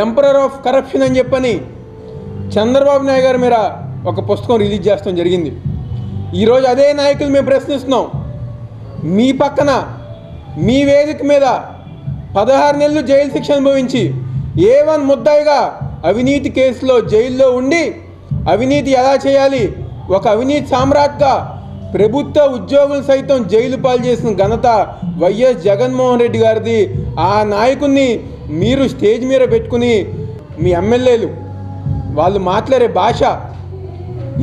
Emperor of corruption అని చెప్పని చంద్రబాబు నాయుడు గారి మీద ఒక పుస్తకం రిలీజ్ చేస్తాం జరిగింది. ఈరోజు అదే నాయకులు మేము ప్రశ్నిస్తున్నాం. మీ పక్కన మీ వేదిక మీద 16 నెలలు జైలు శిక్ష అనుభవించి A1 ముద్దాయిగా అవినీతి కేసులో జైల్లో ఉండి అవినీతి ఎలా చేయాలి, ఒక అవినీతి సామ్రాట్గా ప్రభుత్వ ఉద్యోగులు సైతం జైలు పాలు చేసిన ఘనత వైఎస్ జగన్మోహన్ రెడ్డి గారిది. ఆ నాయకుడిని మీరు స్టేజ్ మీద పెట్టుకుని మీ ఎమ్మెల్యేలు వాళ్ళు మాట్లాడే భాష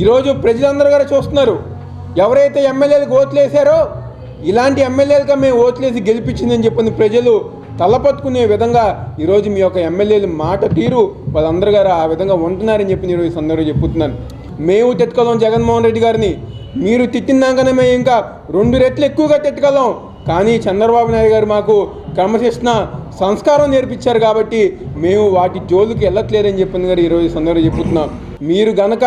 ఈరోజు ప్రజలందరూ కూడా చూస్తున్నారు. ఎవరైతే ఎమ్మెల్యేలకు ఓట్లేసారో ఇలాంటి ఎమ్మెల్యేలుగా మేము ఓట్లేసి గెలిపించిందని చెప్పని ప్రజలు తలపట్టుకునే విధంగా ఈరోజు మీ యొక్క ఎమ్మెల్యేలు మాట తీరు వాళ్ళందరూ గారు ఆ విధంగా ఉంటున్నారని చెప్పి ఈరోజు సందర్భంగా చెప్పుతున్నాను. మేము తిట్టగలం జగన్మోహన్ రెడ్డి గారిని, మీరు తిట్టినాకనే మేము ఇంకా 2 రెట్లు ఎక్కువగా తిట్టగలం. కానీ చంద్రబాబు నాయుడు గారు మాకు క్రమశిక్షణ సంస్కారం నేర్పించారు కాబట్టి మేము వాటి జోలికి వెళ్ళట్లేదని చెప్పింది గారు ఈరోజు సందర్భంగా చెప్పుతున్నాం. మీరు గనక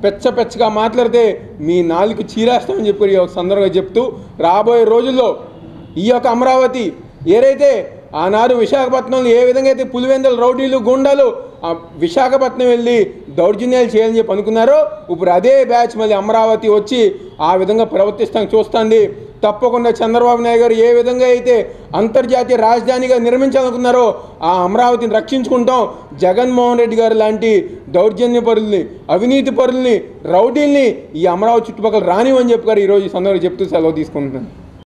పెచ్చగా మాట్లాడితే మీ నాలుగు చీరేస్తామని చెప్పి ఈ సందర్భంగా చెప్తూ రాబోయే రోజుల్లో ఈ యొక్క అమరావతి ఏదైతే ఆనాడు విశాఖపట్నంలో ఏ విధంగా అయితే పులివెందుల రౌడీలు గుండాలు విశాఖపట్నం వెళ్ళి దౌర్జన్యాలు చేయాలని చెప్పి అనుకున్నారో ఇప్పుడు అదే బ్యాచ్ మళ్ళీ అమరావతి వచ్చి ఆ విధంగా ప్రవర్తిస్తానికి చూస్తుంది. తప్పకుండా చంద్రబాబు నాయుడు గారు ఏ విధంగా అయితే అంతర్జాతీయ రాజధానిగా నిర్మించాలనుకున్నారో ఆ అమరావతిని రక్షించుకుంటాం. జగన్మోహన్ రెడ్డి గారు లాంటి దౌర్జన్య పరుల్ని, అవినీతి పరుల్ని, రౌడీల్ని ఈ అమరావతి చుట్టుపక్కల రానివని చెప్పారు ఈరోజు ఈ సందర్భంగా చెప్తూ సెలవు తీసుకుంటున్నాను.